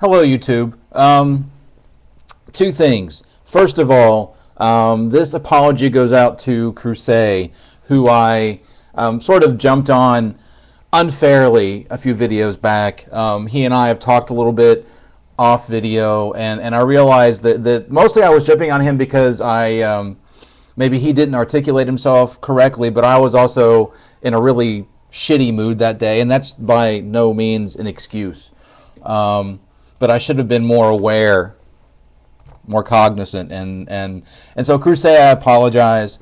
Hello, YouTube. Two things. First of all, this apology goes out to Crusae, who I sort of jumped on unfairly a few videos back. He and I have talked a little bit off video, and I realized that mostly I was jumping on him because maybe he didn't articulate himself correctly, but I was also in a really shitty mood that day, and that's by no means an excuse. But I should have been more aware, more cognizant, and so Crusae, I apologize.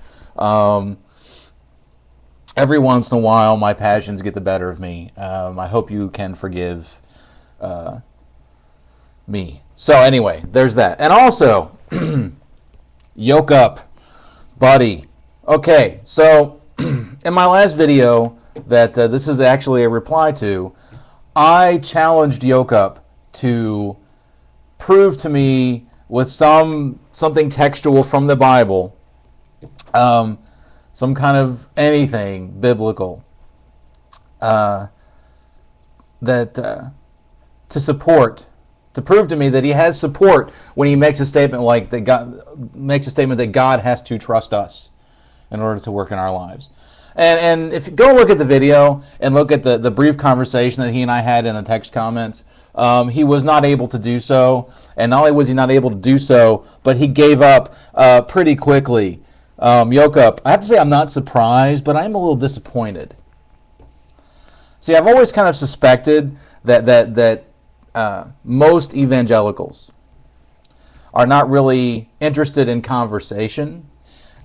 Every once in a while, my passions get the better of me. I hope you can forgive me. So anyway, there's that, and also, Yokeup, buddy. Okay, so in my last video that this is actually a reply to, I challenged Yokeup to prove to me with something textual from the Bible, some kind of anything biblical, that to prove to me that he has support when he makes a statement like that God has to trust us in order to work in our lives. And if you go look at the video and look at the brief conversation that he and I had in the text comments, he was not able to do so. And not only was he not able to do so, but he gave up pretty quickly. Yokeup, I have to say I'm not surprised, but I'm a little disappointed. See, I've always kind of suspected that most evangelicals are not really interested in conversation.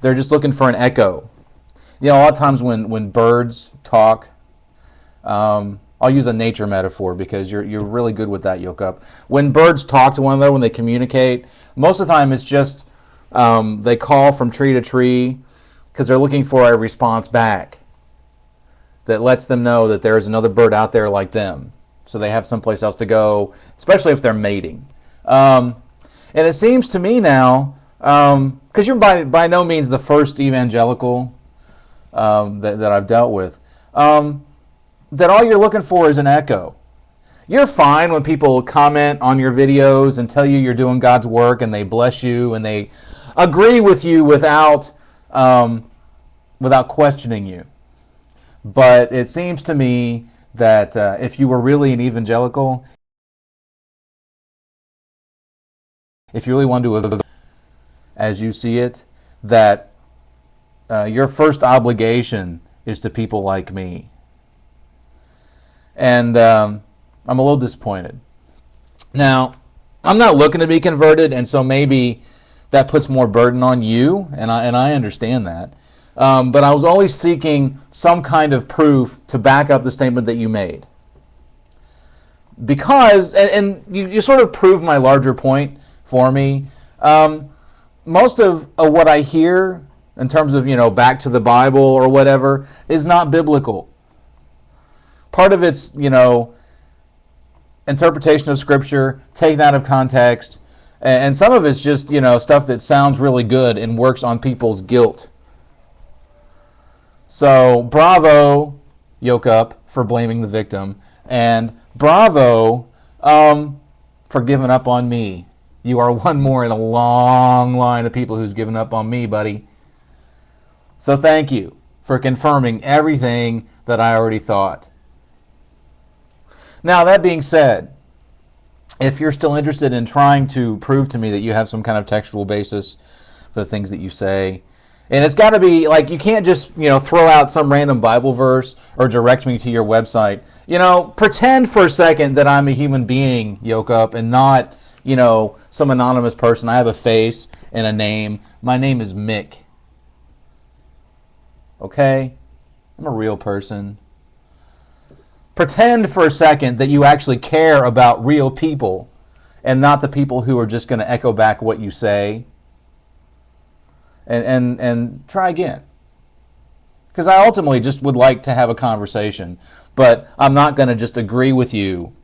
They're just looking for an echo. You know, a lot of times when birds talk, I'll use a nature metaphor because you're really good with that, Yokeup. When birds talk to one another, when they communicate, most of the time it's just they call from tree to tree because they're looking for a response back that lets them know that there is another bird out there like them, so they have someplace else to go, especially if they're mating. And it seems to me now, because you're by no means the first evangelical that I've dealt with, that all you're looking for is an echo. You're fine when people comment on your videos and tell you you're doing God's work and they bless you and they agree with you without questioning you. But it seems to me that if you were really an evangelical, if you really want to do it as you see it, that your first obligation is to people like me. And I'm a little disappointed. Now, I'm not looking to be converted, and so maybe that puts more burden on you, and I understand that. But I was always seeking some kind of proof to back up the statement that you made. Because, and you sort of proved my larger point for me. Most of what I hear in terms of, back to the Bible or whatever, is not biblical. Part of it's, interpretation of Scripture, taken out of context, and some of it's just, stuff that sounds really good and works on people's guilt. So, bravo, Yokeup, for blaming the victim, and bravo for giving up on me. You are one more in a long line of people who's given up on me, buddy. So thank you for confirming everything that I already thought. Now, that being said, if you're still interested in trying to prove to me that you have some kind of textual basis for the things that you say, and it's got to be, like, you can't just, throw out some random Bible verse or direct me to your website. Pretend for a second that I'm a human being, Yokeup, and not, some anonymous person. I have a face and a name. My name is Mick. Okay? I'm a real person. Pretend for a second that you actually care about real people and not the people who are just going to echo back what you say. And try again. Because I ultimately just would like to have a conversation, but I'm not going to just agree with you.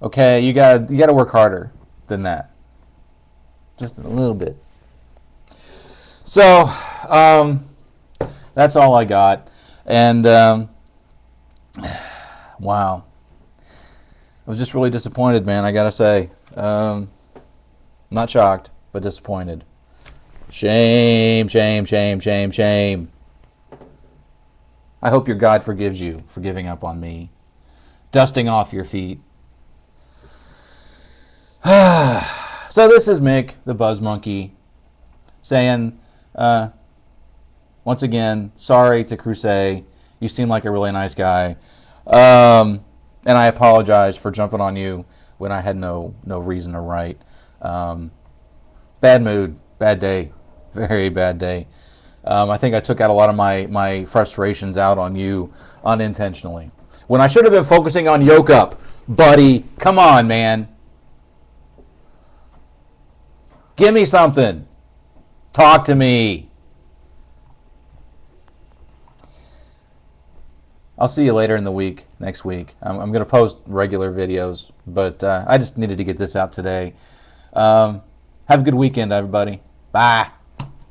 Okay? You gotta work harder than that. Just a little bit. So, that's all I got. And wow. I was just really disappointed, man. I gotta say, not shocked, but disappointed. Shame, shame, shame, shame, shame. I hope your God forgives you for giving up on me, dusting off your feet. So this is Mick, the Buzz Monkey, saying, once again, sorry to Crusae. You seem like a really nice guy. And I apologize for jumping on you when I had no reason to write. Bad mood, bad day, very bad day. I think I took out a lot of my frustrations out on you unintentionally. When I should have been focusing on Yokeup, buddy. Come on, man. Give me something. Talk to me. I'll see you later in the week, next week. I'm going to post regular videos, but I just needed to get this out today. Have a good weekend, everybody. Bye.